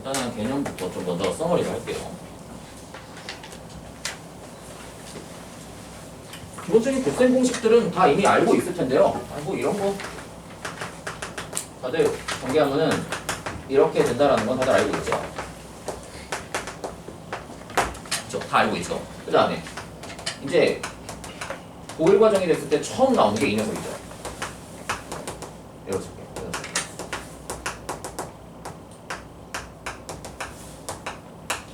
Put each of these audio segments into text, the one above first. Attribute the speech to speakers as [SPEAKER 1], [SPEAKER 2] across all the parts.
[SPEAKER 1] 간단한 개념부터 좀 먼저 써머리를 할게요. 기본적인 곱셈 공식들은 다 이미 알고 있을 텐데요. 뭐 이런 거 다들 전개하면은 이렇게 된다라는 건 다들 알고 있죠. 그렇죠? 다 알고 있죠. 그 다음에 이제 고일 과정이 됐을 때 처음 나오는 게 이 녀석이죠. 이렇게.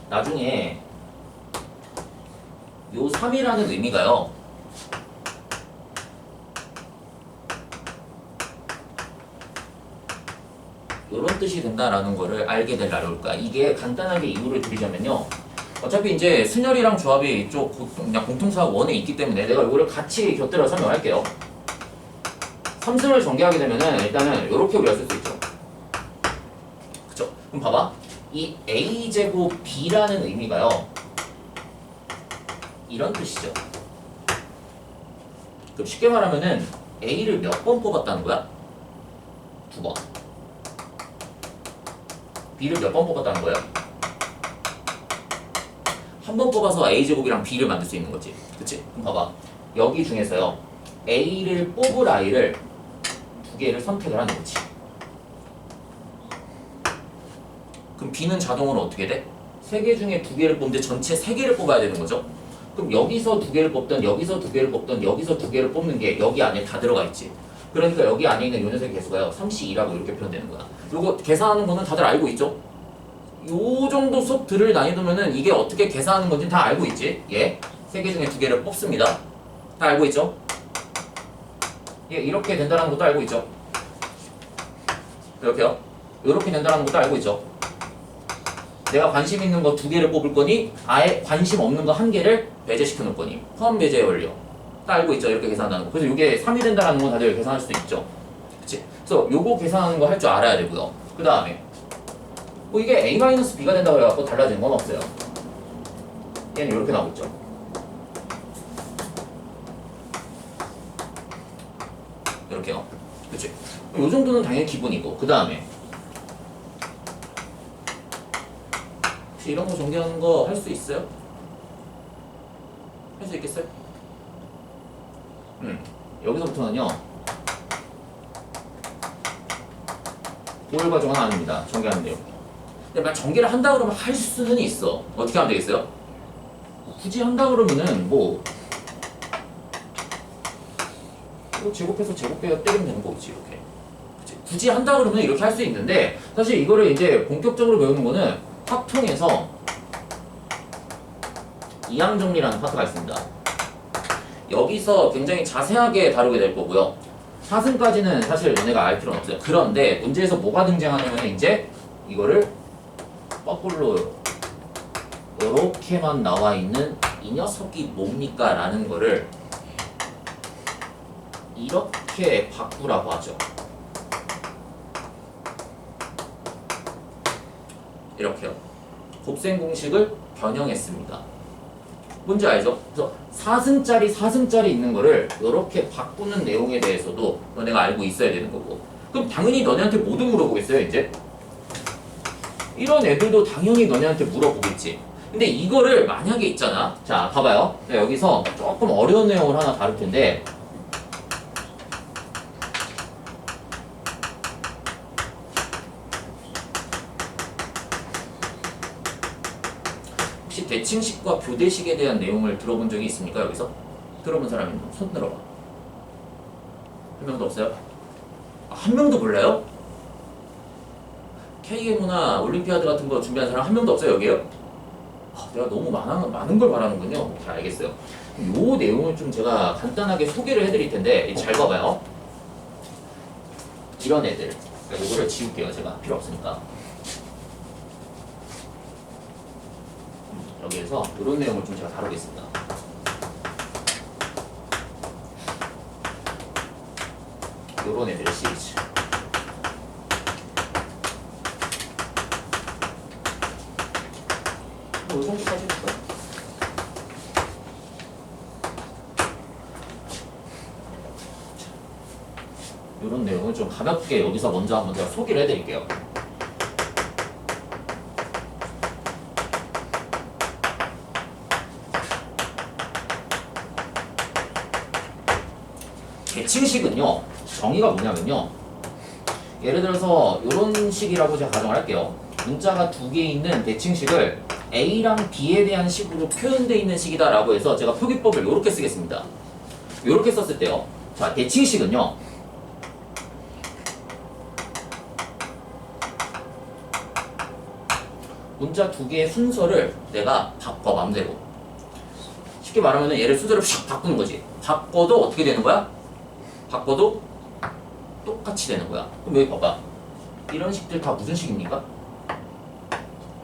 [SPEAKER 1] 나중에 요 3이라는 의미가요. 요런 뜻이 된다라는 거를 알게 될 날이 올 거야. 이게 간단하게 이유를 드리자면요. 어차피 이제 순열이랑 조합이 이쪽 그냥 공통수학 1에 있기 때문에 내가 이거를 같이 곁들여 설명할게요. 삼승을 전개하게 되면은 일단은 이렇게 우리가 쓸 수 있죠. 그쵸? 그럼 봐봐. 이 a제곱 b라는 의미가요. 이런 뜻이죠. 그럼 쉽게 말하면은 a를 몇 번 뽑았다는 거야? 2번. b를 몇 번 뽑았다는 거예요? 한 번 뽑아서 a제곱이랑 b를 만들 수 있는 거지. 그치? 그럼 봐봐. 여기 중에서요. a를 뽑을 i를 2개를 선택을 하는 거지. 그럼 b는 자동으로 어떻게 돼? 3개 중에 2개를 뽑는데 전체 3개를 뽑아야 되는 거죠. 그럼 여기서 2개를 뽑든 여기서 2개를 뽑든 여기서 2개를 뽑는 게 여기 안에 다 들어가 있지. 그러니까 여기 안에 있는 요 녀석의 개수가요. 32라고 이렇게 표현되는 거야. 요거 계산하는 거는 다들 알고 있죠? 요 정도 수업 들을 난이도면은 이게 어떻게 계산하는 건지 다 알고 있지? 예. 3개 중에 2개를 뽑습니다. 다 알고 있죠? 예, 이렇게 된다는 것도 알고 있죠? 이렇게요. 이렇게 된다는 것도 알고 있죠? 내가 관심 있는 거 2개를 뽑을 거니 아예 관심 없는 거 1개를 배제시켜 놓을 거니 포함 배제 원료 다 알고 있죠? 이렇게 계산한다는 거. 그래서 이게 3이 된다는 건 다들 계산할 수도 있죠. 그치? 그래서 요거 계산하는 거 할 줄 알아야 되고요. 그 다음에 뭐 이게 a-b가 된다고 해갖고 달라지는 건 없어요. 얘는 이렇게 나오고 있죠. 이렇게요. 그치? 요 정도는 당연히 기본이고 그 다음에 혹시 이런 거 전개하는 거 할 수 있어요? 할 수 있겠어요? 여기서부터는요 고일 과정은 아닙니다. 전개하는 내용. 근데 만약 전개를 한다 그러면 할 수는 있어. 어떻게 하면 되겠어요? 굳이 한다 그러면은 뭐 제곱해서 제곱해서 때리면 되는 거겠지 이렇게. 그치? 굳이 한다 그러면 이렇게 할 수 있는데 사실 이거를 이제 본격적으로 배우는 거는 확통에서 이항정리라는 파트가 있습니다. 여기서 굉장히 자세하게 다루게 될 거고요. 사승까지는 사실 너네가 알 필요는 없어요. 그런데 문제에서 뭐가 등장하냐면 이제 이거를 거꾸로 이렇게만 나와 있는 이 녀석이 뭡니까? 라는 거를 이렇게 바꾸라고 하죠. 이렇게요. 곱셈 공식을 변형했습니다. 뭔지 알죠? 그래서 4승짜리 있는 거를 이렇게 바꾸는 내용에 대해서도 너네가 알고 있어야 되는 거고. 그럼 당연히 너네한테 뭐도 물어보겠어요, 이제? 이런 애들도 당연히 너네한테 물어보겠지. 근데 이거를 만약에 있잖아. 자, 봐봐요. 여기서 조금 어려운 내용을 하나 다룰 텐데 혹시 대칭식과 교대식에 대한 내용을 들어본 적이 있습니까? 여기서? 들어본 사람 있나? 손 들어봐. 한 명도 없어요? 한 명도 몰라요? K게임이나 올림피아드 같은 거 준비한 사람 한 명도 없어요, 여기요? 내가 너무 많은 걸 말하는군요. 잘 알겠어요. 요 내용을 좀 제가 간단하게 소개를 해드릴 텐데 잘 봐봐요. 이런 애들. 이거를 지울게요. 제가 필요 없으니까. 여기에서 이런 내용을 좀 제가 다루겠습니다. 이런 애들의 시리즈. 이 정도까지 할까요? 이런 내용을 좀 가볍게 여기서 먼저 한번 제가 소개를 해드릴게요. 대칭식은요 정의가 뭐냐면요, 예를 들어서 이런 식이라고 제가 가정을 할게요. 문자가 두 개 있는 대칭식을 A랑 B에 대한 식으로 표현되어 있는 식이다 라고 해서 제가 표기법을 이렇게 쓰겠습니다. 이렇게 썼을 때요, 자 대칭식은요 문자 두 개의 순서를 내가 바꿔 맘대로. 쉽게 말하면 얘를 순서를 샥 바꾸는 거지. 바꿔도 어떻게 되는 거야? 바꿔도 똑같이 되는 거야. 그럼 여기 봐봐, 이런 식들 다 무슨 식입니까?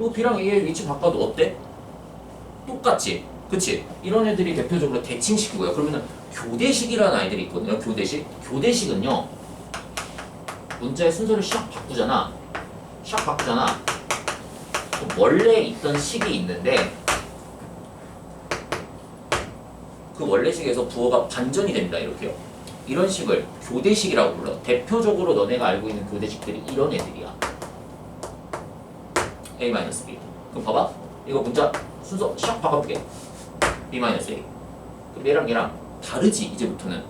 [SPEAKER 1] 요 B랑 A의 위치 바꿔도 어때? 똑같지? 그치? 이런 애들이 대표적으로 대칭식이고요. 그러면은 교대식이라는 아이들이 있거든요. 교대식. 교대식은요 문자의 순서를 샥 바꾸잖아. 샥 바꾸잖아. 원래 있던 식이 있는데 그 원래 식에서 부호가 반전이 됩니다. 이렇게요. 이런 식을 교대식이라고 불러. 대표적으로 너네가 알고 있는 교대식들이 이런 애들이야. A-B. 그럼 봐봐. 이거 문자 순서 샥 바꿔볼게. B-A. 그럼 얘랑 다르지. 이제부터는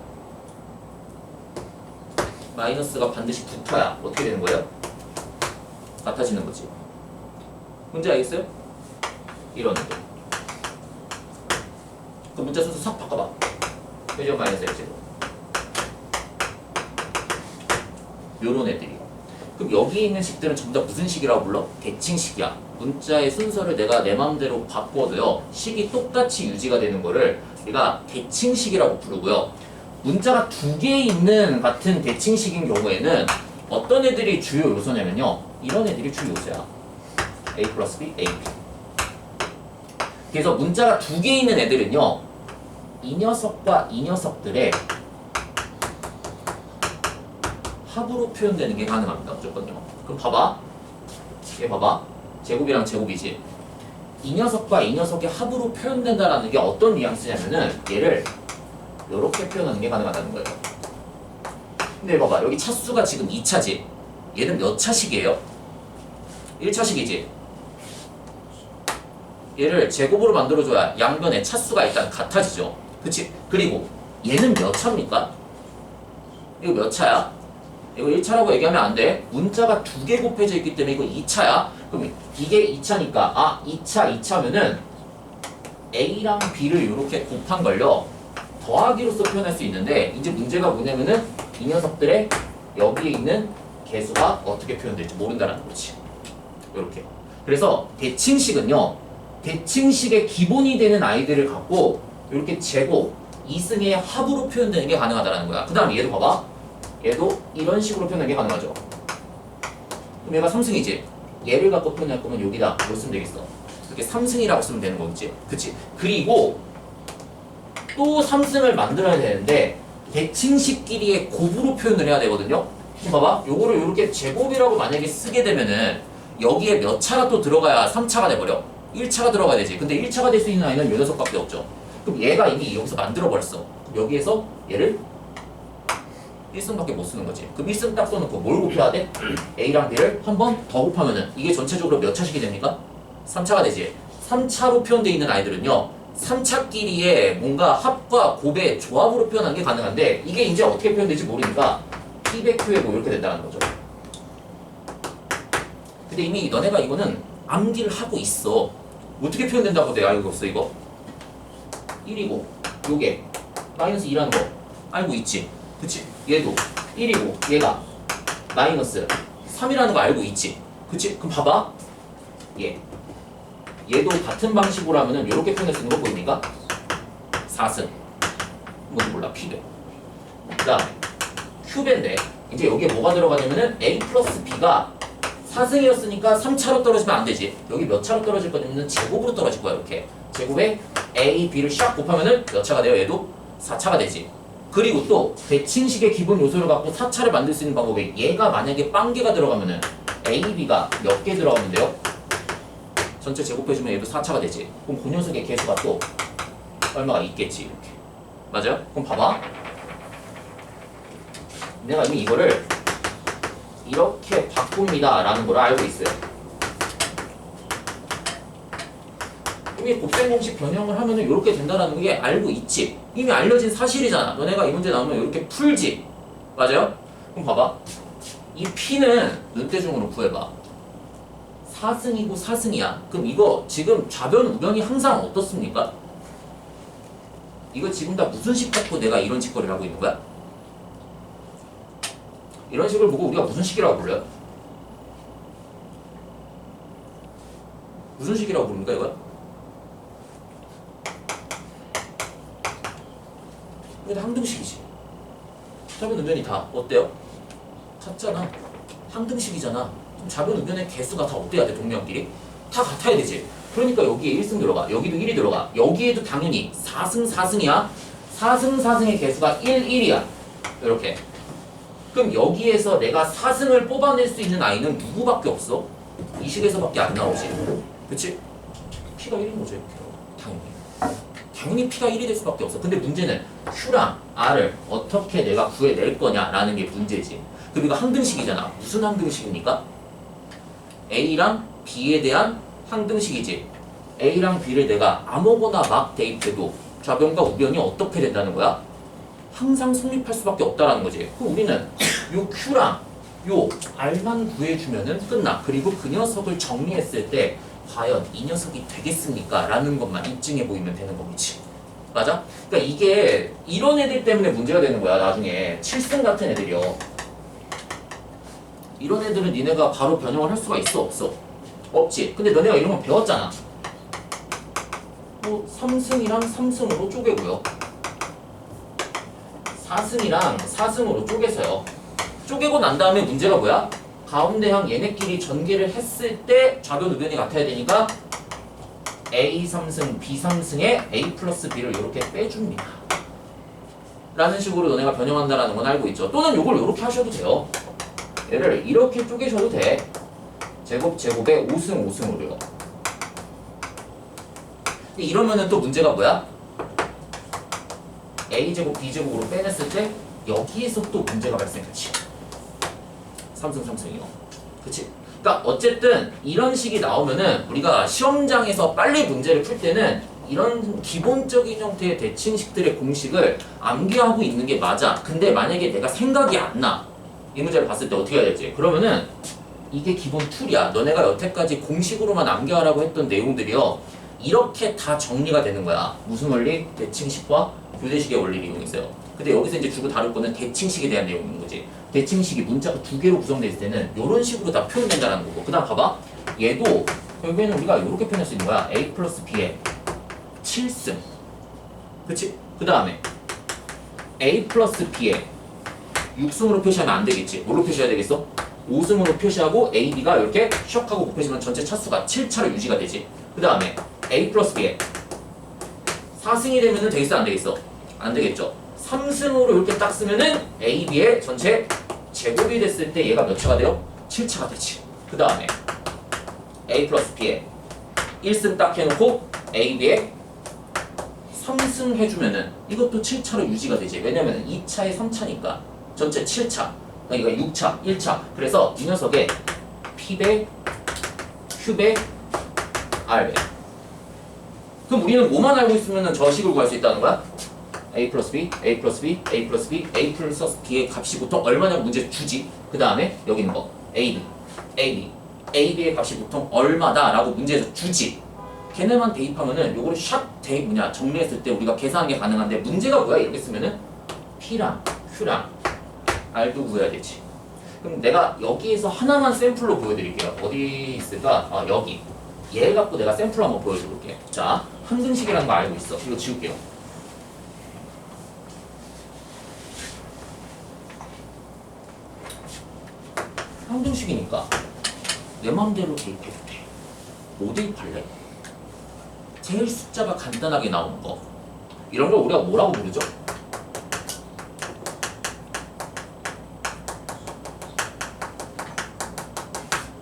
[SPEAKER 1] 마이너스가 반드시 붙어야 어떻게 되는 거예요? 같아지는 거지. 문제 알겠어요? 이런 애들. 그 문자 순서 싹 바꿔봐. 표준 마이너스 X로. 요런 애들이. 그럼 여기 있는 식들은 전부 다 무슨 식이라고 불러? 대칭식이야. 문자의 순서를 내가 내 마음대로 바꿔도요 식이 똑같이 유지가 되는 거를 우리가 대칭식이라고 부르고요. 문자가 두 개 있는 같은 대칭식인 경우에는 어떤 애들이 주요 요소냐면요, 이런 애들이 주요 요소야. A 플러스 B, A, B. 그래서 문자가 두 개 있는 애들은요 이 녀석과 이 녀석들의 합으로 표현되는 게 가능합니다. 무조건요. 그럼 봐봐. 얘 봐봐. 제곱이랑 제곱이지. 이 녀석과 이 녀석의 합으로 표현된다라는 게 어떤 뉘앙스냐면은 얘를 이렇게 표현하는 게 가능하다는 거예요. 근데 봐봐. 여기 차수가 지금 2차지. 얘는 몇 차식이에요? 1차식이지. 얘를 제곱으로 만들어줘야 양변에 차수가 일단 같아지죠. 그치? 그리고 얘는 몇 차입니까? 이거 몇 차야? 이거 1차라고 얘기하면 안 돼. 문자가 두 개 곱해져 있기 때문에 이거 2차야. 그럼 이게 2차니까 아 2차면은 A랑 B를 이렇게 곱한 걸요 더하기로서 표현할 수 있는데, 이제 문제가 뭐냐면은 이 녀석들의 여기에 있는 개수가 어떻게 표현될지 모른다는 거지. 이렇게. 그래서 대칭식은요 대칭식의 기본이 되는 아이들을 갖고 이렇게 제곱, 이승의 합으로 표현되는 게 가능하다는 거야. 그 다음에 얘도 봐봐. 얘도 이런 식으로 표현하는 게 가능하죠. 그럼 얘가 3승이지. 얘를 갖고 표현할 거면 여기다 뭐 쓰면 되겠어? 이렇게 3승이라고 쓰면 되는 거겠지. 그치? 그리고 또 3승을 만들어야 되는데 대칭식끼리의 곱으로 표현을 해야 되거든요. 그럼 봐봐. 요거를 이렇게 제곱이라고 만약에 쓰게 되면은 여기에 몇 차가 또 들어가야 3차가 돼버려. 1차가 들어가야 되지. 근데 1차가 될 수 있는 아이는 요 녀석밖에 없죠. 그럼 얘가 이미 여기서 만들어버렸어. 여기에서 얘를 1승밖에 못 쓰는 거지. 그럼 1승 딱 써놓고 뭘 곱해야 돼? A랑 B를 한 번 더 곱하면은 이게 전체적으로 몇 차식이 됩니까? 3차가 되지. 3차로 표현되어 있는 아이들은요 3차끼리의 뭔가 합과 곱의 조합으로 표현하는 게 가능한데, 이게 이제 어떻게 표현될지 모르니까 P 배 Q에 뭐 이렇게 된다는 거죠. 근데 이미 너네가 이거는 암기를 하고 있어. 어떻게 표현된다고 내가 알고 있어. 이거 1이고 요게 마이너스 2라는 거 알고 있지. 그치? 얘도 1이고 얘가 마이너스 3이라는 거 알고 있지. 그치? 그럼 봐봐. 얘도 같은 방식으로 하면은 이렇게 표현할 수 있는 거 보입니까? 4승. 뭔지 몰라. P배. 그 다음에 Q배인데 이제 여기에 뭐가 들어가냐면은 A 플러스 B가 4승이었으니까 3차로 떨어지면 안 되지. 여기 몇 차로 떨어질 거냐면 제곱으로 떨어질 거야. 이렇게 제곱에 A, B를 샥 곱하면은 몇 차가 돼요? 얘도 4차가 되지. 그리고 또 대칭식의 기본 요소를 갖고 4차를 만들 수 있는 방법이, 얘가 만약에 빵개가 들어가면은 A, B가 몇 개 들어가면 돼요? 전체 제곱해주면 얘도 4차가 되지. 그럼 그 녀석의 개수가 또 얼마가 있겠지. 이렇게. 맞아요? 그럼 봐봐. 내가 이미 이거를 이렇게 바꿉니다 라는 걸 알고 있어요. 그럼 이미 곱셈 공식 변형을 하면은 이렇게 된다는 게 알고 있지. 이미 알려진 사실이잖아. 너네가 이 문제 나오면 이렇게 풀지. 맞아요? 그럼 봐봐. 이 P는 눈대중으로 구해봐. 4승이고 4승이야. 그럼 이거 지금 좌변 우변이 항상 어떻습니까? 이거 지금 다 무슨 식 갖고 내가 이런 짓거리를 하고 있는 거야? 이런 식을 보고 우리가 무슨 식이라고 불러요? 무슨 식이라고 부릅니까 이거? 이거 항등식이지. 좌변 우변이 다 어때요? 같잖아. 항등식이잖아. 그럼 좌변 우변의 개수가 다 어때야 돼? 동면끼리? 다 같아야 되지. 그러니까 여기에 1승 들어가. 여기도 1이 들어가. 여기에도 당연히 4승 4승이야. 4승 4승의 개수가 1, 1이야. 이렇게. 그럼 여기에서 내가 4승을 뽑아낼 수 있는 아이는 누구밖에 없어? 이 식에서밖에 안 나오지. 그치? P가 1인 거죠. 당연히 P가 1이 될 수밖에 없어. 근데 문제는 Q랑 R을 어떻게 내가 구해낼 거냐라는 게 문제지. 그럼 이거 항등식이잖아. 무슨 항등식입니까? A랑 B에 대한 항등식이지. A랑 B를 내가 아무거나 막 대입해도 좌변과 우변이 어떻게 된다는 거야? 항상 성립할 수밖에 없다라는 거지. 그럼 우리는 요 Q랑 요 R만 구해주면은 끝나. 그리고 그 녀석을 정리했을 때 과연 이 녀석이 되겠습니까? 라는 것만 입증해 보이면 되는 거겠지. 맞아? 그러니까 이게 이런 애들 때문에 문제가 되는 거야. 나중에 7승 같은 애들이요. 이런 애들은 니네가 바로 변형을 할 수가 있어? 없어? 없지. 근데 너네가 이런 거 배웠잖아. 3승이랑 3승으로 쪼개고요. 4승이랑 4승으로 쪼개서요. 쪼개고 난 다음에 문제가 뭐야? 가운데항 얘네끼리 전개를 했을 때 좌변 우변이 같아야 되니까 A 3승, B 3승에 A 플러스 B를 이렇게 빼줍니다. 라는 식으로 너네가 변형한다는 건 알고 있죠. 또는 이걸 이렇게 하셔도 돼요. 얘를 이렇게 쪼개셔도 돼. 제곱 제곱에 5승 5승으로요. 이러면은 또 문제가 뭐야? A제곱 B제곱으로 빼냈을 때 여기에서 또 문제가 발생하지. 3승 3승이요. 그치? 그러니까 어쨌든 이런 식이 나오면은 우리가 시험장에서 빨리 문제를 풀 때는 이런 기본적인 형태의 대칭식들의 공식을 암기하고 있는 게 맞아. 근데 만약에 내가 생각이 안 나. 이 문제를 봤을 때 어떻게 해야 될지. 그러면은 이게 기본 툴이야. 너네가 여태까지 공식으로만 암기하라고 했던 내용들이요. 이렇게 다 정리가 되는 거야. 무슨 원리? 대칭식과 교대식의 원리를 이용했어요. 근데 여기서 이제 주고 다룰 거는 대칭식에 대한 내용인 거지. 대칭식이 문자가 두 개로 구성되어 있을 때는 이런 식으로 다 표현된다는 거고. 그 다음 봐봐. 얘도 결국에는 우리가 이렇게 표현할 수 있는 거야. A 플러스 B의 7승. 그치? 그 다음에 A 플러스 B의 6승으로 표시하면 안 되겠지. 뭘로 표시해야 되겠어? 5승으로 표시하고 A, B가 이렇게 샥하고 곱해지면 전체 차수가 7차로 유지가 되지. 그 다음에 A 플러스 B의 4승이 되면은 되겠어? 안 되겠어? 안 되겠죠. 3승으로 이렇게 딱 쓰면은 A, B의 전체 제곱이 됐을 때 얘가 몇 차가 돼요? 7차가 되지. 그 다음에 A 플러스 B의 1승 딱 해놓고 A, B의 3승 해주면은 이것도 7차로 유지가 되지. 왜냐면은 2차에 3차니까 전체 7차. 그러니까 6차, 1차. 그래서 이 녀석의 P배, Q배, R배. 그럼 우리는 뭐만 알고 있으면 저 식을 구할 수 있다는 거야? A 플러스 B, A 플러스 B, A 플러스 B, A 플러스 B의 값이 보통 얼마냐고 문제 주지. 그 다음에 여기 있는 거 A, B, A, B, A, B의 값이 보통 얼마다 라고 문제에서 주지. 걔네만 대입하면은 요거를 샥 대입 정리했을 때 우리가 계산하는 게 가능한데 문제가 뭐야? 이렇게 쓰면은 P랑 Q랑 R도 구해야 되지. 그럼 내가 여기에서 하나만 샘플로 보여드릴게요. 어디 있을까? 여기. 얘 갖고 내가 샘플 한번 보여줄게. 자, 항등식이라는 거 알고 있어. 이거 지울게요. 항등식이니까 내 마음대로 대입해도 돼. 뭐 대입할래? 제일 숫자가 간단하게 나오는 거. 이런 걸 우리가 뭐라고 부르죠?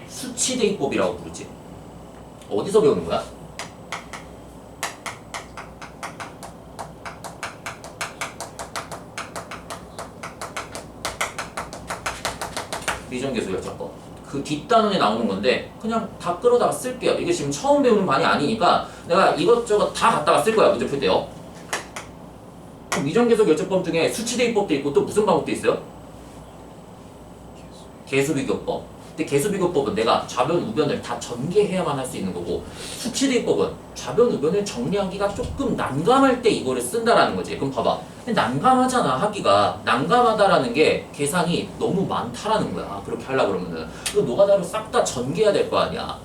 [SPEAKER 1] 수치 대입법이라고 부르지. 어디서 배우는 거야? 미정계수 결정법. 그 뒷단원에 나오는 건데 그냥 다 끌어다가 쓸게요. 이게 지금 처음 배우는 반이 아니니까 내가 이것저것 다 갖다가 쓸 거야. 문제 풀 때요. 그럼 이정계속 열적법 중에 수치대입법도 있고 또 무슨 방법도 있어요? 개수비교법. 근데 개수비교법은 내가 좌변, 우변을 다 전개해야만 할 수 있는 거고 수치대입법은 좌변, 우변을 정리하기가 조금 난감할 때 이거를 쓴다라는 거지. 그럼 봐봐. 근데 난감하잖아, 하기가. 난감하다라는 게 계산이 너무 많다라는 거야. 그렇게 하려고 그러면은. 그 노가다로 싹 다 전개해야 될 거 아니야.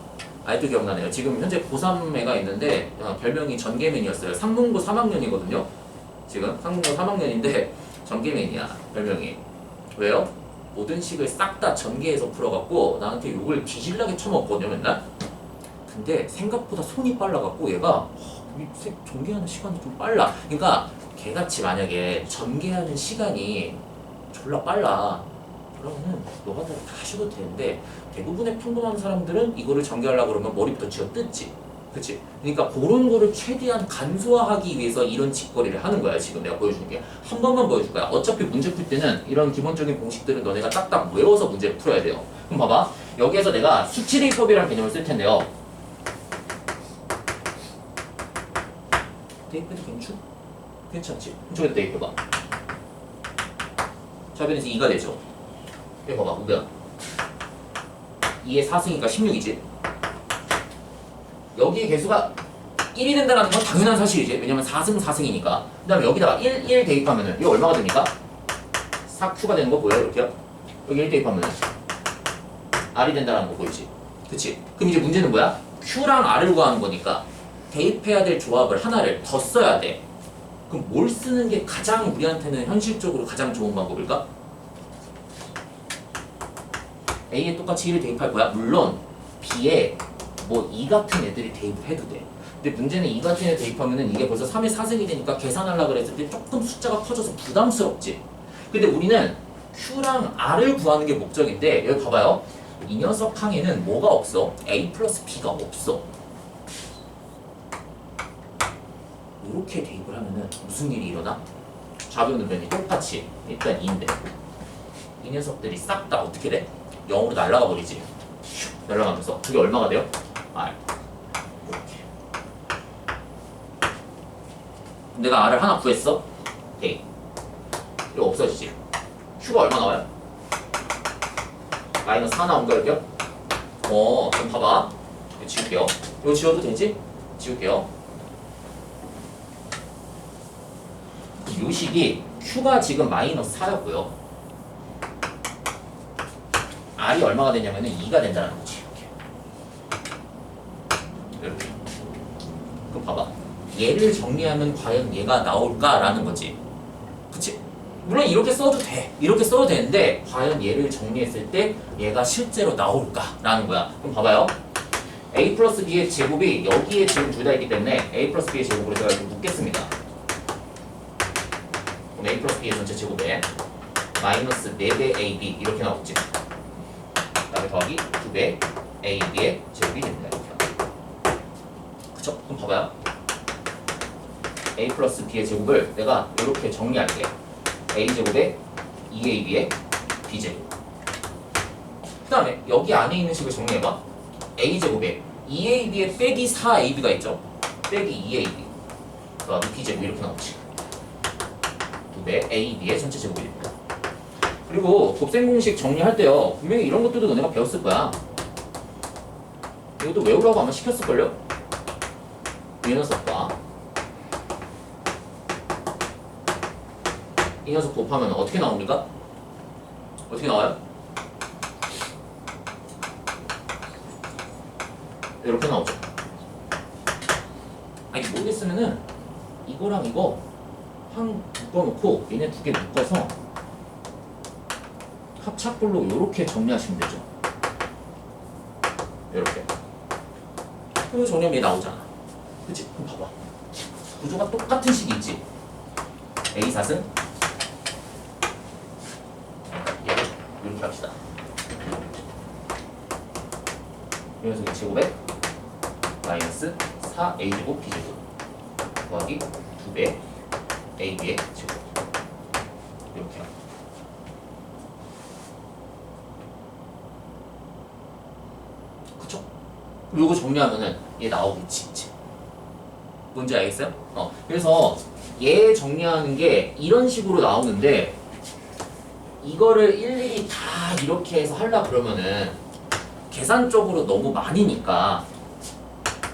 [SPEAKER 1] 아직도 기억나네요. 지금 현재 고3 애가 있는데 별명이 전개맨이었어요. 상문고 3학년이거든요. 지금 상문고 3학년인데 전개맨이야, 별명이. 왜요? 모든 식을 싹 다 전개해서 풀어갖고 나한테 욕을 뒤질나게 쳐먹거든요, 맨날. 근데 생각보다 손이 빨라갖고 얘가 전개하는 시간이 좀 빨라. 그러니까 걔같이 만약에 전개하는 시간이 졸라 빨라 그러면은 노가다를 다 하셔도 되는데 대부분의 평범한 사람들은 이거를 전개하려고 그러면 머리부터 쥐어뜯지. 그치? 그러니까 그런 거를 최대한 간소화하기 위해서 이런 짓거리를 하는 거야. 지금 내가 보여주는 게. 한 번만 보여줄 거야. 어차피 문제 풀 때는 이런 기본적인 공식들은 너네가 딱딱 외워서 문제를 풀어야 돼요. 그럼 봐봐. 여기에서 내가 수치대입법이라는 개념을 쓸 텐데요. 대입해도 괜찮지? 저기다 대입해봐. 좌변에서 2가 되죠. 여기 봐봐. 우변 2의 4승이니까 16이지. 여기의 개수가 1이 된다는 건 당연한 사실이지. 왜냐면 4승 4승이니까. 그 다음에 여기다가 1 대입하면은 이거 얼마가 됩니까? 4Q가 되는 거 보여요? 이렇게요? 여기 1 대입하면은 R이 된다는 거 보이지? 그치? 그럼 이제 문제는 뭐야? Q랑 R을 구하는 거니까 대입해야 될 조합을 하나를 더 써야 돼. 그럼 뭘 쓰는 게 가장 우리한테는 현실적으로 가장 좋은 방법일까? A에 똑같이 1을 대입할 거야. 물론 B에 뭐 2 같은 애들이 대입을 해도 돼. 근데 문제는 2 같은 애 대입하면은 이게 벌써 3의 4승이 되니까 계산하려고 그랬을 때 조금 숫자가 커져서 부담스럽지. 근데 우리는 Q랑 R을 구하는 게 목적인데 여기 봐봐요. 이 녀석 항에는 뭐가 없어? A 플러스 B가 없어. 이렇게 대입을 하면은 무슨 일이 일어나? 좌변 우변이 똑같이 일단 2인데 이 녀석들이 싹 다 어떻게 돼? 0으로 날아가 버리지. 날아가면서 그게 얼마가 돼요? R. 이렇게. 내가 R을 하나 구했어? 오케이. 이거 없어지지. Q가 얼마 나와요? 마이너스 4 나온 거 이렇게요? 그럼 봐봐. 이거 지울게요. 이거 지워도 되지? 지울게요. 이 식이 Q가 지금 마이너스 4였고요. R이 얼마가 되냐면은 2가 된다는 거지. 이렇게. 그럼 봐봐. 얘를 정리하면 과연 얘가 나올까라는 거지. 그치? 물론 이렇게 써도 돼. 이렇게 써도 되는데 과연 얘를 정리했을 때 얘가 실제로 나올까라는 거야. 그럼 봐봐요. A 플러스 B의 제곱이 여기에 지금 둘 다 있기 때문에 A 플러스 B의 제곱으로 제가 이렇게 묶겠습니다. 그럼 A 플러스 B의 전체 제곱에 마이너스 4배 AB 이렇게 나오겠지. 그다음에 더하기 2배 AB의 제곱이 됩니다. 이렇게. 그쵸? 그럼 봐봐요. A 플러스 B의 제곱을 내가 이렇게 정리할게. A 제곱에 2AB의 B제곱. 그 다음에 여기 안에 있는 식을 정리해봐. A 제곱에 2AB의 빼기 4AB가 있죠. 빼기 2AB 더하기 B제곱 이렇게 나오지. 2배 AB의 전체 제곱이 됩니다. 그리고 곱셈 공식 정리할 때요. 분명히 이런 것들도 너네가 배웠을 거야. 이것도 외우라고 아마 시켰을걸요? 이 녀석과 이 녀석 곱하면 어떻게 나옵니까? 어떻게 나와요? 이렇게 나오죠. 아니 모르겠으면은 이거랑 이거 한 묶어놓고 얘네 두 개 묶어서 합착볼로 이렇게 정리하시면 되죠. 이렇게. 그리고 정리하면 얘 나오잖아. 그치? 그럼 봐봐. 구조가 똑같은 식이 있지. A4승 이렇게 합시다. 이 녀석의 제곱에 마이너스 4a제곱 b제곱 더하기 2배 ab의 제곱 이렇게 그쵸? 그리고 이거 정리하면은 얘 나오겠지 이제. 뭔지 알겠어요? 그래서 얘 정리하는 게 이런 식으로 나오는데 이거를 일일이 다 이렇게 해서 하려 그러면은 계산적으로 너무 많이니까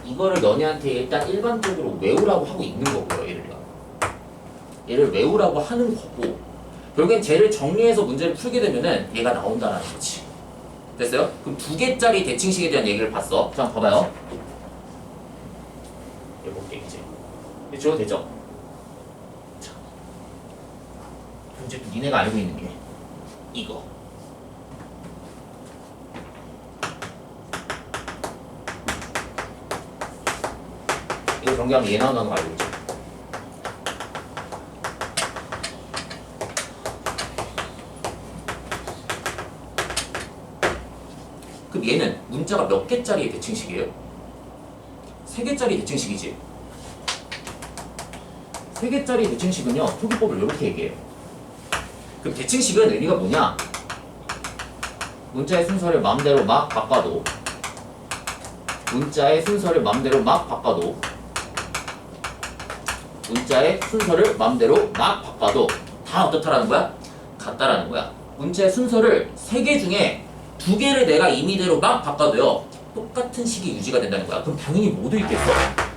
[SPEAKER 1] 이거를 너네한테 일단 일반적으로 외우라고 하고 있는 거고요. 얘를 외우라고 하는 거고 결국엔 쟤를 정리해서 문제를 풀게 되면은 얘가 나온다라는 거지. 됐어요? 그럼 2개짜리 대칭식에 대한 얘기를 봤어. 자, 봐봐요. 얘 볼게 이제. 지워도 되죠? 자, 이제 또 니네가 알고 있는 게 이거. 이거 전개하면 얘 나온다는 거 알고 있죠? 그럼 얘는 문자가 몇 개짜리의 대칭식이에요? 3개짜리 대칭식이지? 3개짜리 대칭식은요, 표기법을 이렇게 얘기해요. 그럼 대칭식은 의미가 뭐냐? 문자의 순서를 마음대로 막 바꿔도 문자의 순서를 마음대로 막 바꿔도 문자의 순서를 마음대로 막 바꿔도 다 어떻다라는 거야? 같다라는 거야. 문자의 순서를 3개 중에 2개를 내가 임의대로 막 바꿔도요 똑같은 식이 유지가 된다는 거야. 그럼 당연히 뭐도 있겠어?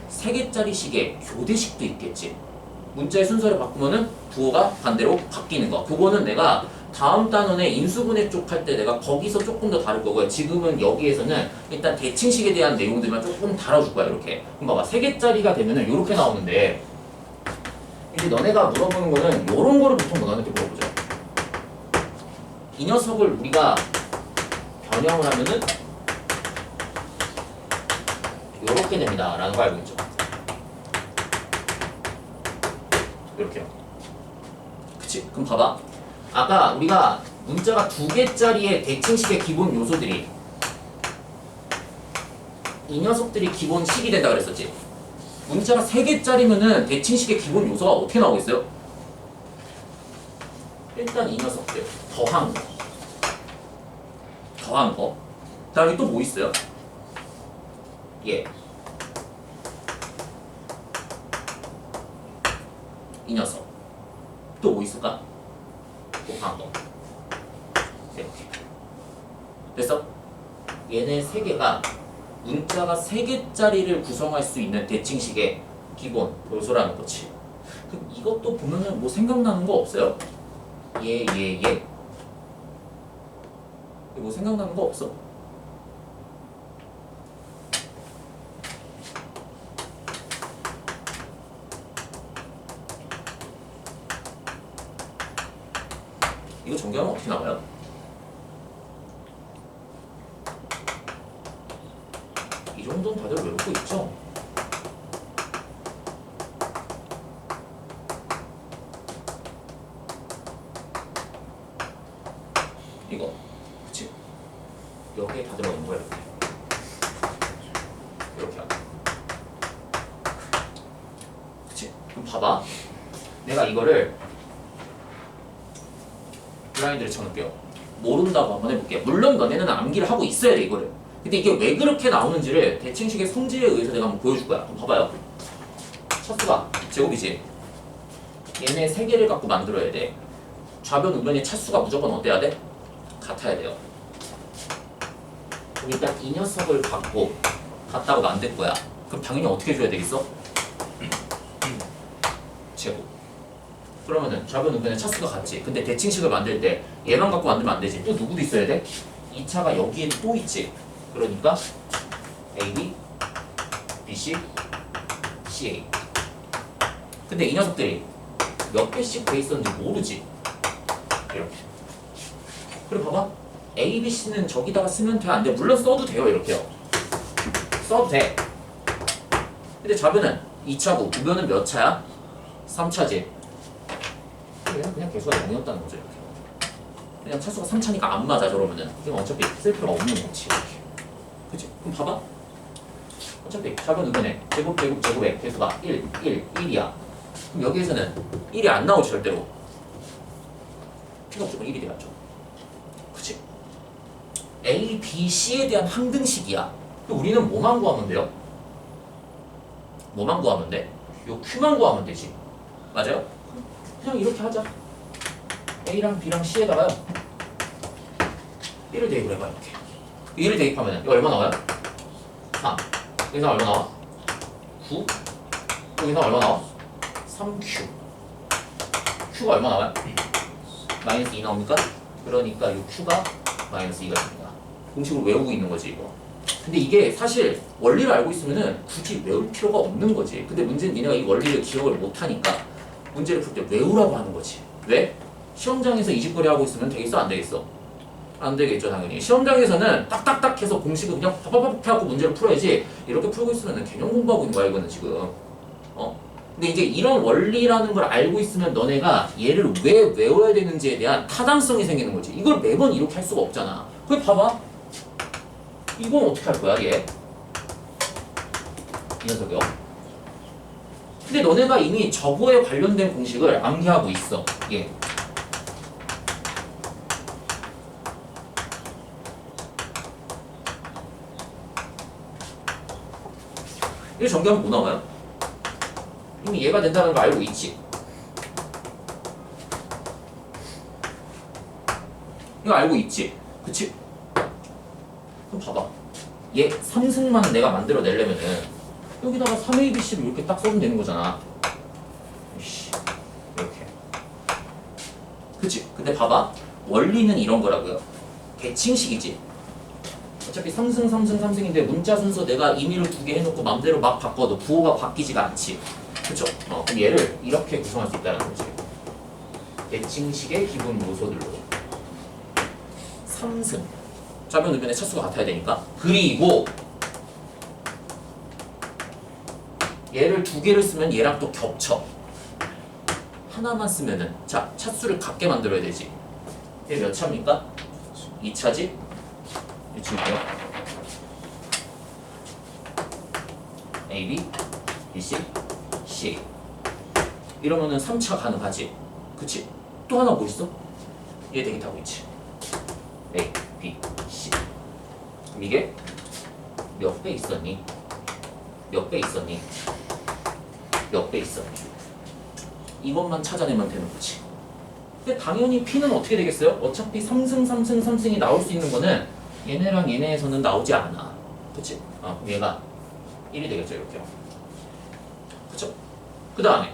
[SPEAKER 1] 3개짜리 식에 교대식도 있겠지. 문자의 순서를 바꾸면은 부호가 반대로 바뀌는 거. 그거는 내가 다음 단원에 인수분해 쪽 할 때 내가 거기서 조금 더 다룰 거고요. 지금은 여기에서는 일단 대칭식에 대한 내용들만 조금 다뤄줄 거야. 이렇게. 그럼 봐봐. 3개짜리가 되면은 이렇게 나오는데 이제 너네가 물어보는 거는 요런 거를 보통 너네한테 물어보죠. 이 녀석을 우리가 변형을 하면은 요렇게 됩니다. 라는 거 알고 있죠? 이렇게요. 그치? 그럼 봐봐. 아까 우리가 문자가 2개짜리의 대칭식의 기본 요소들이 이 녀석들이 기본 식이 된다 그랬었지? 문자가 3개짜리면은 대칭식의 기본 요소가 어떻게 나오겠어요? 일단 이 녀석들 더한 거. 더한 거. 다음에 또 뭐 있어요? 예. 이 녀석. 또 뭐 있을까? 곱한 거. 이렇게. 됐어? 얘네 3개가 문자가 3개짜리를 구성할 수 있는 대칭식의 기본 요소라는 거지. 그럼 이것도 보면은 뭐 생각나는 거 없어요? 얘. 뭐 생각나는 거 없어? 이거 전개하면 어떻게 나와요? 이 정도는 다들 외우고 있죠? 이거 그치? 여기에 다 들어있는 거야 이렇게 하고 그치? 그럼 봐봐 내가 이거를 블라인드를 쳐놓을게요. 모른다고 한번 해볼게요. 물론 너네는 암기를 하고 있어야 돼 이거를. 근데 이게 왜 그렇게 나오는지를 대칭식의 성질에 의해서 내가 한번 보여줄 거야. 한번 봐봐요. 차수가 제곱이지. 얘네 3개를 갖고 만들어야 돼. 좌변 우변의 차수가 무조건 어때야 돼? 같아야 돼요. 그럼 일단 이 녀석을 갖고 같다고 만들 거야. 그럼 당연히 어떻게 줘야 되겠어? 제곱. 그러면은 좌변 우변의 차수가 같지. 근데 대칭식을 만들 때 얘만 갖고 만들면 안 되지. 또 누구도 있어야 돼? 2차가 여기에 또 있지. 그러니까 AB, BC, CA. 근데 이 녀석들이 몇 개씩 돼 있었는지 모르지. 이렇게. 그리고 봐봐. A, B, C는 저기다가 쓰면 돼? 안 돼? 물론 써도 돼요. 이렇게요. 써도 돼. 근데 좌변은 2차고 우변은 몇 차야? 3차지. 그냥 개수가 0이었다는 거죠. 이렇게. 그냥 차수가 3차니까 안 맞아 저러면은. 그럼 어차피 쓸 필요가 없는 거지. 이렇게. 그치? 그럼 봐봐. 어차피 좌변 우변에 제곱의 개수가 1이야. 그럼 여기에서는 1이 안 나오지 절대로. P가 무조건 1이 돼야죠. 그치? A, B, C에 대한 항등식이야. 그럼 우리는 뭐만 구하면 돼요? 뭐만 구하면 돼? 요 Q만 구하면 되지. 맞아요? 그냥 이렇게 하자. A랑 B랑 C에다가요 1을 대입을 해봐. 이렇게 1을 대입하면 이거 얼마 나와요? 3. 여기서 얼마 나와? 9. 여기서 얼마 나와? 3Q. Q가 얼마 나와요? 마이너스 2 나옵니까? 그러니까 이 Q가 마이너스 2가 됩니다. 공식을 외우고 있는 거지 이거. 근데 이게 사실 원리를 알고 있으면은 굳이 외울 필요가 없는 거지. 근데 문제는 니네가 이 원리를 기억을 못하니까 문제를 풀 때 외우라고 하는 거지. 왜? 시험장에서 이직거리 하고 있으면 되겠어? 안 되겠어? 안 되겠죠 당연히. 시험장에서는 딱딱딱 해서 공식을 그냥 파파파파 해갖고 문제를 풀어야지. 이렇게 풀고 있으면 개념 공부하고 있는 거야 이거는 지금. 근데 이제 이런 원리라는 걸 알고 있으면 너네가 얘를 왜 외워야 되는지에 대한 타당성이 생기는 거지. 이걸 매번 이렇게 할 수가 없잖아. 그래 봐봐. 이건 어떻게 할 거야 얘? 이 녀석이요. 근데 너네가 이미 저거에 관련된 공식을 암기하고 있어. 얘. 이거 전개하면 뭐 나와요? 이미 얘가 된다는 거 알고 있지? 이거 알고 있지? 그치? 그럼 봐봐. 얘 3승만 내가 만들어내려면은 여기다가 3ABC를 이렇게 딱 써면 되는 거잖아. 이렇게. 그치? 근데 봐봐. 원리는 이런 거라고요. 대칭식이지. 어차피 3승, 3승, 3승인데 문자 순서 내가 임의로 2개 해놓고 맘대로 막 바꿔도 부호가 바뀌지가 않지. 그쵸? 그럼 얘를 이렇게 구성할 수 있다는 거지. 대칭식의 기본 요소들로 3승 좌변 우변의 차수가 같아야 되니까. 그리고 얘를 2개를 쓰면 얘랑 또 겹쳐. 하나만 쓰면은 자 차수를 같게 만들어야 되지. 얘 몇 차입니까? 2차지? 이 친구요. A, B, B, C, C. 이러면은 3차 가능하지. 그치? 또 하나 뭐 있어? 얘 대기타고 있지. A, B, C. 그럼 이게 몇 배 있었니? 몇 배 있었니? 몇 배 있었니? 이것만 찾아내면 되는 거지. 근데 당연히 P는 어떻게 되겠어요? 어차피 3승, 3승, 3승이 나올 수 있는 거는 얘네랑 얘네에서는 나오지 않아. 그치? 그럼 얘가 1이 되겠죠, 이렇게. 그쵸? 그 다음에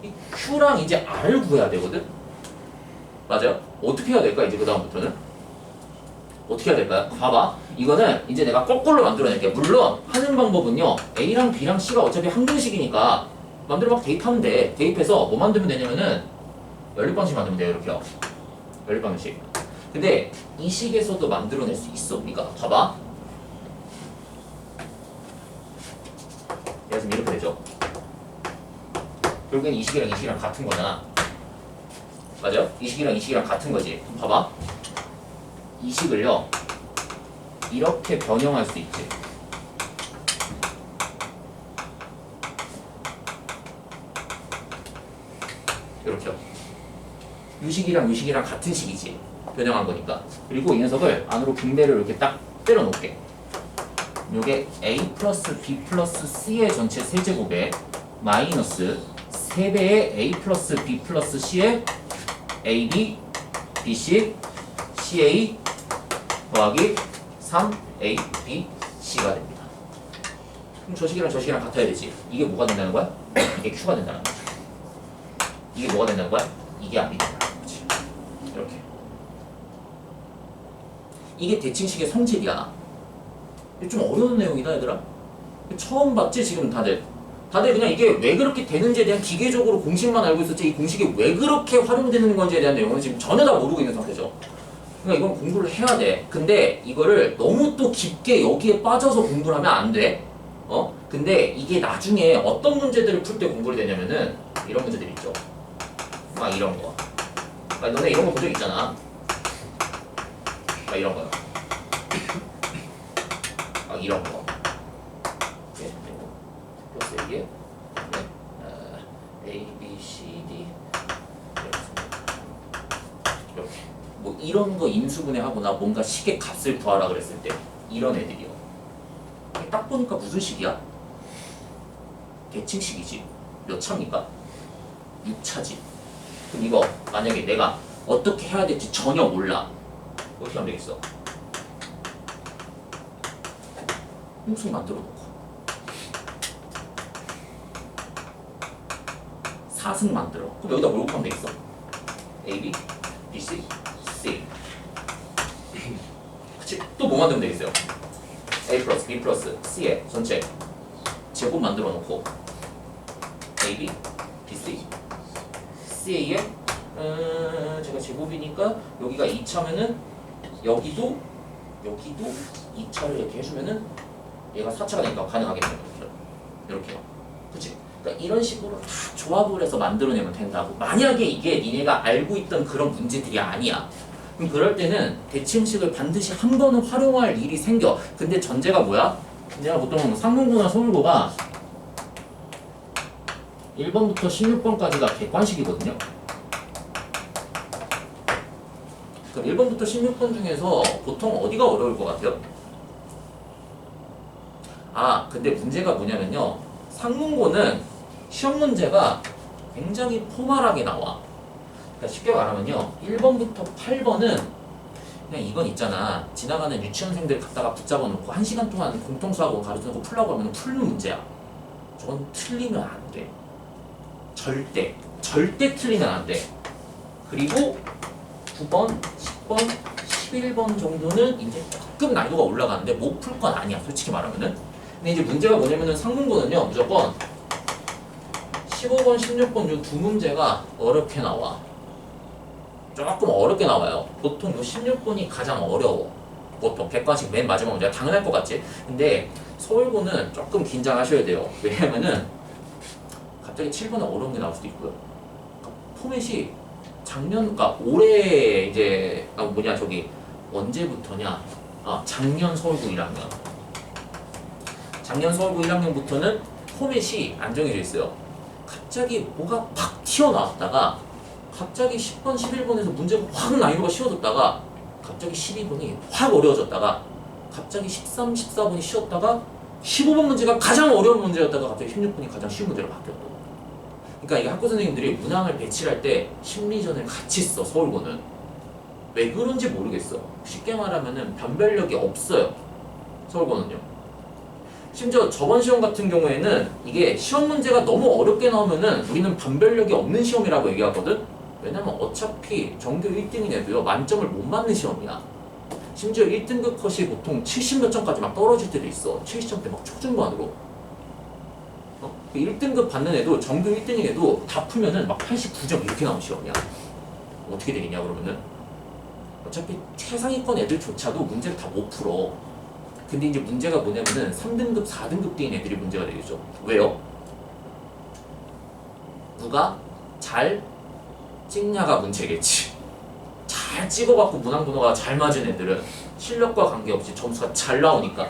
[SPEAKER 1] 이 Q랑 이제 R을 구해야 되거든? 맞아요? 어떻게 해야 될까, 이제 그 다음부터는? 어떻게 해야 될까요? 봐봐. 이거는 이제 내가 거꾸로 만들어낼게. 물론 하는 방법은요, A랑 B랑 C가 어차피 항등식이니까 마음대로 막 대입하면 돼. 대입해서 뭐 만들면 되냐면은 연립방식 만들면 돼요, 이렇게요. 연립방식. 근데 이 식에서도 만들어낼 수 있어, 우리가. 봐봐. 얘가 지금 이렇게 되죠. 결국엔 이 식이랑 이 식이랑 같은 거잖아. 맞아요? 이 식이랑 이 식이랑 같은 거지. 그럼 봐봐. 이 식을요, 이렇게 변형할 수 있지. 이렇게요. 유식이랑 유식이랑 같은 식이지. 변형한 거니까. 그리고 이 녀석을 안으로 분배를 이렇게 딱 때려 놓을게. 요게 A 플러스 B 플러스 C의 전체 세제곱에 마이너스 3배의 A 플러스 B 플러스 C의 AB, BC, CA 더하기 3A, B, C가 됩니다. 그럼 저 식이랑 저 식이랑 같아야 되지. 이게 뭐가 된다는 거야? 이게 Q가 된다는 거지. 이게 뭐가 된다는 거야? 이게 R이 된다는 거지. 이렇게. 이게 대칭식의 성질이야. 좀 어려운 내용이다 얘들아. 처음 봤지 지금 다들 그냥 이게 왜 그렇게 되는지에 대한 기계적으로 공식만 알고 있었지 이 공식이 왜 그렇게 활용되는 건지에 대한 내용은 지금 전혀 다 모르고 있는 상태죠. 그러니까 이건 공부를 해야 돼. 근데 이거를 너무 또 깊게 여기에 빠져서 공부를 하면 안 돼. 근데 이게 나중에 어떤 문제들을 풀 때 공부를 되냐면은 이런 문제들 있죠. 막 이런 거. 막 너네 이런 거 본 적 있잖아. 막 이런 거요. 막 이런 거. 플러스 A에 A, B, C, D 이렇게 뭐 이런 거 인수분해하거나 뭔가 식의 값을 구하라 그랬을 때 이런 애들이요. 딱 보니까 무슨 식이야? 대칭식이지. 몇 차입니까? 6차지. 그럼 이거 만약에 내가 어떻게 해야 될지 전혀 몰라. 어떻게 하면 되겠어? 홍수 만들어 놓고 사승 만들어. 그럼 여기다 뭘 곱하면 되겠어? A, B, B, C, C. 그치? 또 뭐 만들면 되겠어요? A 플러스 B 플러스 C의 전체 제곱 만들어 놓고 A, B, B, C, C의 제가 제곱이니까 여기가 2차면은 여기도 2차를 이렇게 해주면은 얘가 4차가 되니까 가능하겠네요. 이렇게요. 그치? 그러니까 이런 식으로 다 조합을 해서 만들어내면 된다고. 만약에 이게 니네가 알고 있던 그런 문제들이 아니야. 그럼 그럴 때는 대칭식을 반드시 한 번은 활용할 일이 생겨. 근데 전제가 뭐야? 내가 보통 상문고나 서울고가 1번부터 16번까지가 객관식이거든요. 그럼 1번부터 16번 중에서 보통 어디가 어려울 것 같아요? 아, 근데 문제가 뭐냐면요. 상문고는 시험 문제가 굉장히 포멀하게 나와. 그러니까 쉽게 말하면요. 1번부터 8번은 그냥 이건 있잖아. 지나가는 유치원생들 갖다가 붙잡아 놓고 1시간 동안 공통수학원 가르쳐 놓고 풀라고 하면 풀는 문제야. 저건 틀리면 안 돼. 절대 틀리면 안 돼. 그리고 9번, 10번, 11번 정도는 이제 조금 난이도가 올라가는데 못 풀 건 아니야. 솔직히 말하면은. 근데 이제 문제가 뭐냐면은 상문고는요. 무조건 15번, 16번 요 두 문제가 어렵게 나와. 조금 어렵게 나와요. 보통 요 16번이 가장 어려워. 보통 객관식 맨 마지막 문제가 당연할 것 같지? 근데 서울고는 조금 긴장하셔야 돼요. 왜냐면은 갑자기 7번에 어려운 게 나올 수도 있고요. 포맷이 그러니까 올해 이제 언제부터냐? 작년 서울고 1학년. 작년 서울고 1학년부터는 포맷이 안 정해져 있어요. 갑자기 뭐가 팍 튀어나왔다가 갑자기 10번, 11번에서 문제가 확 난이도가 쉬워졌다가 갑자기 12번이 확 어려워졌다가 갑자기 13, 14번이 쉬웠다가 15번 문제가 가장 어려운 문제였다가 갑자기 16번이 가장 쉬운 문제로 바뀌었고. 그러니까 이게 학교 선생님들이 문항을 배치할 때 심리전을 같이 써. 서울고는 왜 그런지 모르겠어. 쉽게 말하면은 변별력이 없어요. 서울고는요. 심지어 저번 시험 같은 경우에는 이게 시험 문제가 너무 어렵게 나오면은 우리는 변별력이 없는 시험이라고 얘기하거든. 왜냐면 어차피 전교 1등인 애도요 만점을 못 맞는 시험이야. 심지어 1등급 컷이 보통 70몇 점까지 막 떨어질 때도 있어. 70점대 막 초중반으로. 1등급 받는 애도 전교 1등인 애도 다 풀면은 막 89점 이렇게 나온 시험이야. 어떻게 되겠냐 그러면은 어차피 최상위권 애들조차도 문제를 다 못 풀어. 근데 이제 문제가 뭐냐면은 3등급, 4등급 대인 애들이 문제가 되겠죠. 왜요? 누가 잘 찍냐가 문제겠지. 잘 찍어갖고 문항 번호가 잘 맞은 애들은 실력과 관계없이 점수가 잘 나오니까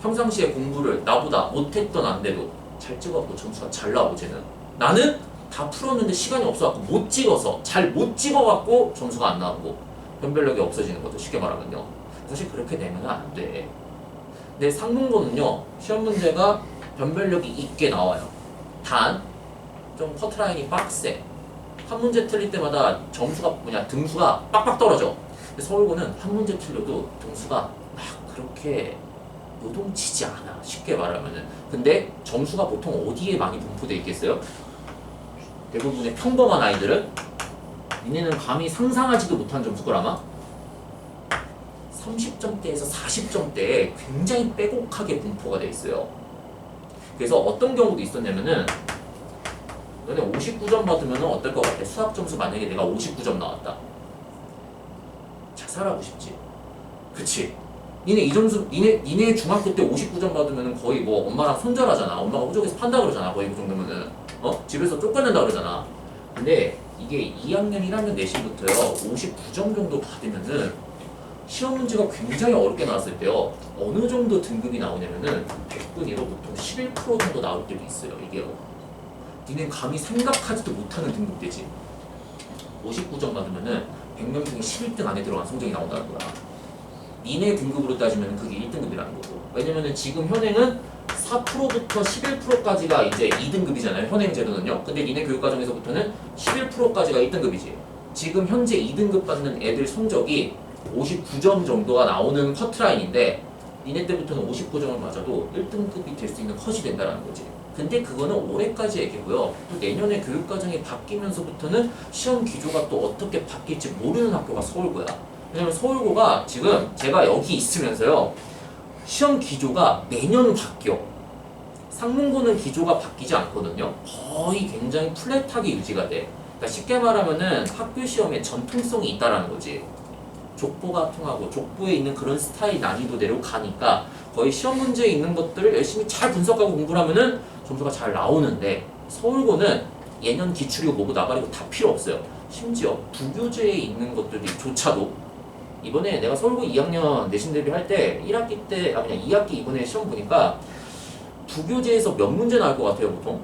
[SPEAKER 1] 평상시에 공부를 나보다 못했던 안돼도 잘 찍어갖고 점수가 잘 나오고 쟤는 나는 다 풀었는데 시간이 없어갖고 못 찍어서 잘 못 찍어갖고 점수가 안 나오고 변별력이 없어지는 거죠. 쉽게 말하면요. 사실 그렇게 되면 안 돼. 근데 상문고는요 시험 문제가 변별력이 있게 나와요. 단 좀 커트라인이 빡세. 한 문제 틀릴 때마다 등수가 빡빡 떨어져. 근데 서울고는 한 문제 틀려도 등수가 막 그렇게 요동치지 않아. 쉽게 말하면은. 근데 점수가 보통 어디에 많이 분포되어 있겠어요? 대부분의 평범한 아이들은 니네는 감히 상상하지도 못한 점수걸 아마 30점대에서 40점대에 굉장히 빼곡하게 분포가 되어 있어요. 그래서 어떤 경우도 있었냐면은 너네 59점 받으면 어떨 것 같아? 수학 점수 만약에 내가 59점 나왔다. 자살하고 싶지. 그치? 니네 이 점수, 니네 중학교 때 59점 받으면 거의 뭐 엄마랑 손절하잖아. 엄마가 호적에서 판다 그러잖아. 거의 그 정도면은. 집에서 쫓겨낸다 그러잖아. 근데 이게 2학년, 1학년 내신부터요. 59점 정도 받으면은 시험 문제가 굉장히 어렵게 나왔을 때요. 어느 정도 등급이 나오냐면은 100분위로 보통 11% 정도 나올 때도 있어요. 이게요. 니네 감히 생각하지도 못하는 등급대지. 59점 받으면은 100명 중에 11등 안에 들어간 성적이 나온다는 거야. 니네 등급으로 따지면 그게 1등급이라는 거고. 왜냐면은 지금 현행은 4%부터 11%까지가 이제 2등급이잖아요. 현행 제도는요. 근데 니네 교육과정에서부터는 11%까지가 1등급이지. 지금 현재 2등급 받는 애들 성적이 59점 정도가 나오는 커트라인인데 니네 때부터는 59점을 맞아도 1등급이 될 수 있는 컷이 된다는 거지. 근데 그거는 올해까지 얘기고요. 또 내년에 교육과정이 바뀌면서부터는 시험 기조가 또 어떻게 바뀔지 모르는 학교가 서울고야. 왜냐면 서울고가 지금 제가 여기 있으면서요. 시험 기조가 매년 바뀌어. 상문고는 기조가 바뀌지 않거든요. 거의 굉장히 플랫하게 유지가 돼. 그러니까 쉽게 말하면은 학교 시험에 전통성이 있다라는 거지. 족보가 통하고 족보에 있는 그런 스타일 난이도대로 가니까 거의 시험 문제에 있는 것들을 열심히 잘 분석하고 공부를 하면은 점수가 잘 나오는데 서울고는 예년 기출이고 뭐고 나발이고 다 필요 없어요. 심지어 부교재에 있는 것들이 조차도 이번에 내가 서울고 2학년 내신 대비 할 때 1학기 때 그냥 2학기 이번에 시험 보니까 부교재에서 몇 문제 나올 것 같아요 보통?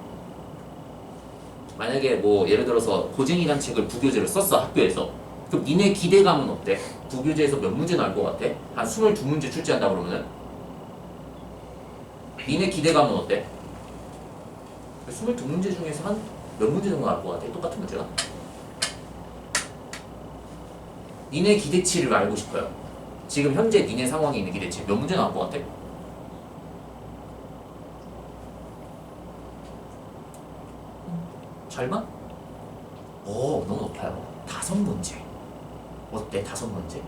[SPEAKER 1] 만약에 뭐 예를 들어서 고쟁이란 책을 부교재를 썼어 학교에서 그럼 니네 기대감은 어때? 부교재에서 몇 문제 나올 것 같아? 한 22문제 출제한다 그러면은? 니네 기대감은 어때? 22문제 중에서 한 몇 문제 정도 나올 것 같아? 똑같은 문제가? 니네 기대치를 알고 싶어요. 지금 현재 니네 상황에 있는 기대치 몇 문제 나올 것 같아? 잘만? 오 너무 높아요. 5문제. 어때? 5문제?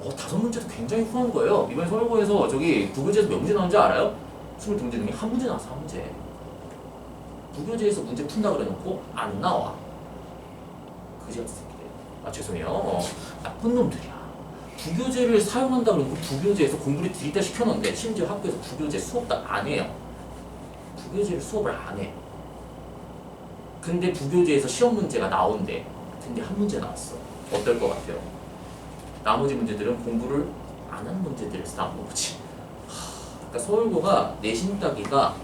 [SPEAKER 1] 5문제도 굉장히 후한 거예요. 이번에 서울고에서 저기 부교재에서 몇 문제 나온지 알아요? 22문제 중에 한 문제 나왔어. 한 문제. 부교재에서 문제 푼다 그래놓고 안 나와. 그지 같은 새끼들. 아 죄송해요. 나쁜 놈들이야. 부교재를 사용한다 그러고 부교재에서 공부를 들이다 시켜놓는데 심지어 학교에서 부교재 수업도 안 해요. 부교재를 수업을 안 해. 근데 부교재에서 시험 문제가 나온대. 근데 한 문제 나왔어. 어떨 것 같아요? 나머지 문제들은 공부를 안 한 문제들에서 나온 거지. 그러니까 서울고가 내신 따기가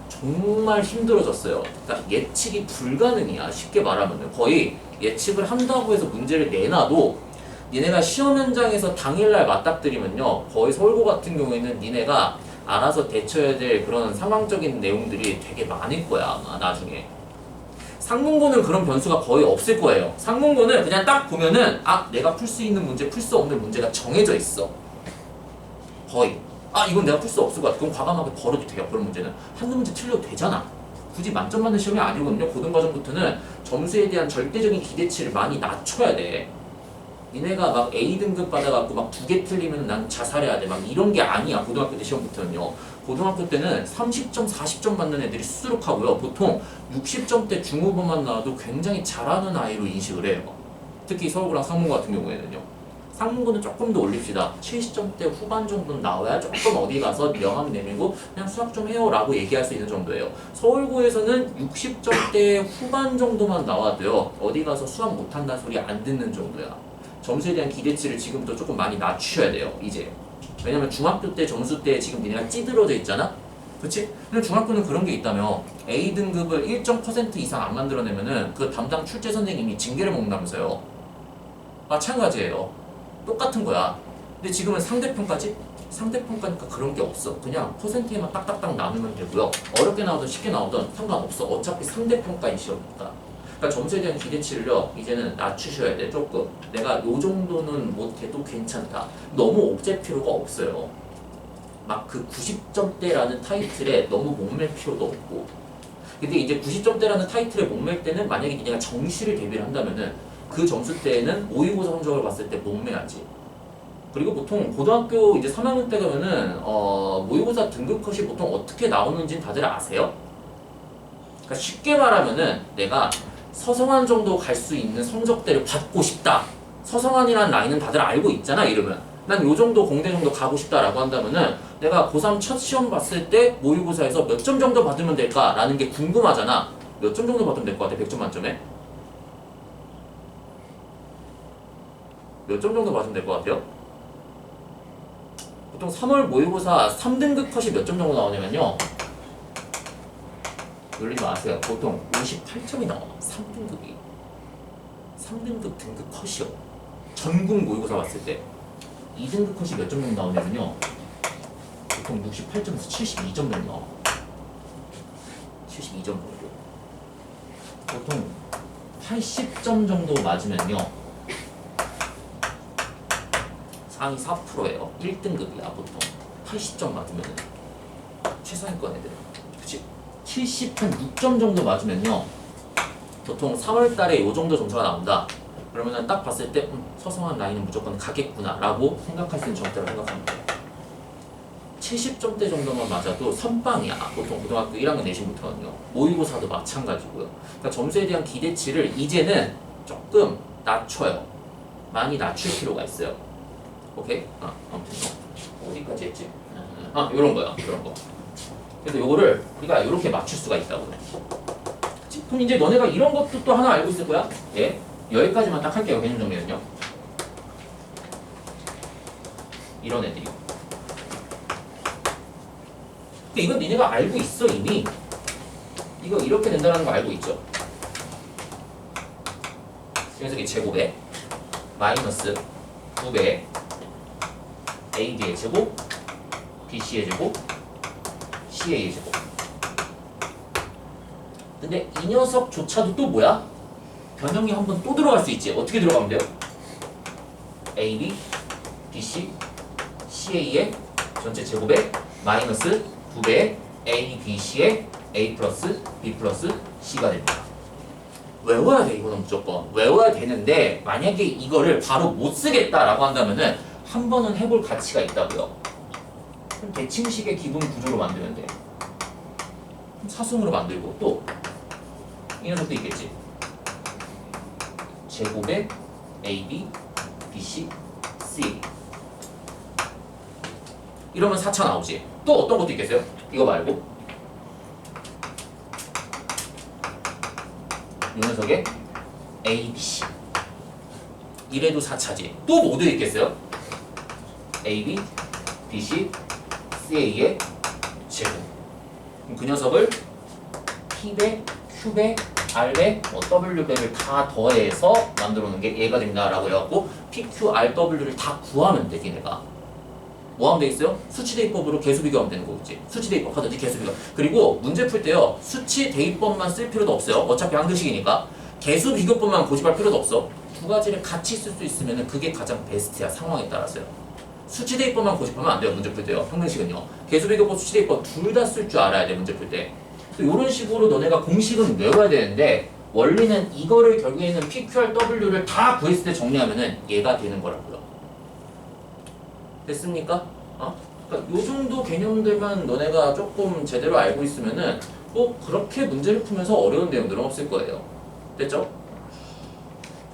[SPEAKER 1] 정말 힘들어졌어요. 그러니까 예측이 불가능이야. 쉽게 말하면 거의 예측을 한다고 해서 문제를 내놔도 니네가 시험 현장에서 당일날 맞닥뜨리면요 거의 서울고 같은 경우에는 니네가 알아서 대처해야 될 그런 상황적인 내용들이 되게 많을 거야 아마 나중에. 상문고는 그런 변수가 거의 없을 거예요. 상문고는 그냥 딱 보면은 아 내가 풀 수 있는 문제 풀 수 없는 문제가 정해져 있어. 거의 아 이건 내가 풀 수 없을 것 같아. 그럼 과감하게 버려도 돼요. 그런 문제는 한두 문제 틀려도 되잖아. 굳이 만점 받는 시험이 아니거든요. 고등과정부터는 점수에 대한 절대적인 기대치를 많이 낮춰야 돼. 니네가 막 A등급 받아갖고 막 2개 틀리면 난 자살해야 돼. 막 이런 게 아니야. 고등학교 때 시험부터는요. 고등학교 때는 30점, 40점 받는 애들이 수두룩하고요. 보통 60점대 중후반만 나와도 굉장히 잘하는 아이로 인식을 해요. 특히 서울고랑 상문고 같은 경우에는요. 상문고는 조금 더 올립시다. 70점대 후반 정도는 나와야 조금 어디 가서 명함 내밀고 그냥 수학 좀 해요 라고 얘기할 수 있는 정도예요. 서울고에서는 60점대 후반 정도만 나와도요. 어디 가서 수학 못한다는 소리 안 듣는 정도야. 점수에 대한 기대치를 지금부터 조금 많이 낮춰야 돼요. 이제. 왜냐면 중학교 때 점수 때 지금 니네가 찌들어져 있잖아? 그치? 근데 중학교는 그런 게 있다며 A등급을 일정 퍼센트 이상 안 만들어내면은 그 담당 출제 선생님이 징계를 먹는다면서요. 마찬가지예요. 똑같은 거야. 근데 지금은 상대평가지? 상대평가니까 그런 게 없어. 그냥 퍼센트에만 딱딱딱 나누면 되고요. 어렵게 나오든 쉽게 나오든 상관없어. 어차피 상대평가인 시험이니까. 그러니까 점수에 대한 기대치를요 이제는 낮추셔야 돼. 조금 내가 요 정도는 못해도 괜찮다. 너무 옥죄 필요가 없어요. 막 그 90점대라는 타이틀에 너무 목맬 필요도 없고. 근데 이제 90점대라는 타이틀에 목맬 때는 만약에 니네가 정시를 대비를 한다면은 그 점수대에는 모의고사 성적을 봤을 때 목매야지. 그리고 보통 고등학교 이제 3학년 때 가면은 모의고사 등급 컷이 보통 어떻게 나오는지 다들 아세요? 그러니까 쉽게 말하면은 내가 서성한 정도 갈 수 있는 성적대를 받고 싶다. 서성한이라는 라인은 다들 알고 있잖아. 이러면 난 요 정도 공대 정도 가고 싶다라고 한다면은 내가 고3 첫 시험 봤을 때 모의고사에서 몇 점 정도 받으면 될까라는 게 궁금하잖아. 몇 점 정도 받으면 될 것 같아? 100점 만점에? 몇 점 정도 받으면 될 것 같아요? 보통 3월 모의고사 3등급 컷이 몇 점 정도 나오냐면요. 놀리지 마세요. 보통 58점이 나와. 3등급이. 3등급 등급 컷이요. 전국 모의고사 봤을 때 2등급 컷이 몇 점 정도 나오냐면요. 보통 68점에서 72점 정도 나와. 72점 정도. 보통 80점 정도 맞으면요. 상위 4%예요. 1등급이야 보통. 80점 맞으면 최상위권 애들. 그치? 70한 6점 정도 맞으면요. 보통 3월달에 요 정도 점수가 나온다. 그러면은 딱 봤을 때 서성한 라인은 무조건 가겠구나라고 생각할 수 있는 점수라고 생각하면 돼요. 70점대 정도만 맞아도 선빵이야. 보통 고등학교 1학년 내신부터는요. 모의고사도 마찬가지고요. 그러니까 점수에 대한 기대치를 이제는 조금 낮춰요. 많이 낮출 필요가 있어요. 오케이? 아무튼 어디까지 했지? 요런 거요. 요런 거. 그래서 요거를 우리가 요렇게 맞출 수가 있다고. 그럼 이제 너네가 이런 것도 또 하나 알고 있을 거야. 예? 여기까지만 딱 할게요. 개념 정리는요. 이런 애들이. 이건 니네가 알고 있어 이미. 이거 이렇게 된다는 거 알고 있죠. 그래서 이게 제곱에 마이너스 2배 AB의 제곱, BC의 제곱, CA의 제곱. 근데 이 녀석조차도 또 뭐야? 변형이 한 번 또 들어갈 수 있지. 어떻게 들어가면 돼요? AB, BC, CA의 전체 제곱에 마이너스 2배 A, B, C의 A 플러스 B 플러스 C가 됩니다. 외워야 돼. 이거는 무조건 외워야 되는데 만약에 이거를 바로 못 쓰겠다라고 한다면은 한 번은 해볼 가치가 있다고요. 그럼 대칭식의 기본 구조로 만들면 돼. 사승으로 만들고 또 이 녀석도 있겠지. 제곱에 AB, BC, C 이러면 4차 나오지. 또 어떤 것도 있겠어요? 이거 말고 이 녀석에 A, B, C 이래도 4차지. 또 뭐 들어있겠어요? A, B, B, C, CA의 제곱. 그럼 그 녀석을 P배, Q배, R배, W배를 다 더해서 만들어 놓은 게 얘가 된다라고 해갖고 P, Q, R, W를 다 구하면 돼. 니네가 뭐 하면 돼 있어요? 수치 대입법으로 개수 비교하면 되는 거겠지. 수치 대입법 하든지 개수 비교. 그리고 문제 풀 때요. 수치 대입법만 쓸 필요도 없어요. 어차피 한글식이니까. 개수 비교법만 고집할 필요도 없어. 두 가지를 같이 쓸 수 있으면 그게 가장 베스트야. 상황에 따라서요. 수치 대입법만 고집하면 안 돼요. 문제 풀 때요. 평등식은요. 개수 비교법, 수치 대입법 둘 다 쓸 줄 알아야 돼. 문제 풀 때. 이런 식으로 너네가 공식은 외워야 되는데 원리는 이거를 결국에는 PQRW를 다 구했을 때 정리하면은 얘가 되는 거라고요. 됐습니까? 그러니까 요 정도 개념들만 너네가 조금 제대로 알고 있으면은 뭐 그렇게 문제를 풀면서 어려운 내용들은 없을 거예요. 됐죠?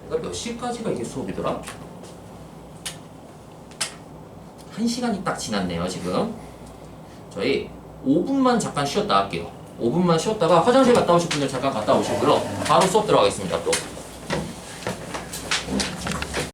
[SPEAKER 1] 그러니까 몇 시까지가 이게 수업이더라? 1시간이 딱 지났네요, 지금. 저희 5분만 잠깐 쉬었다 할게요. 5분만 쉬었다가 화장실 갔다 오실 분들 잠깐 갔다 오시고요. 바로 수업 들어가겠습니다, 또.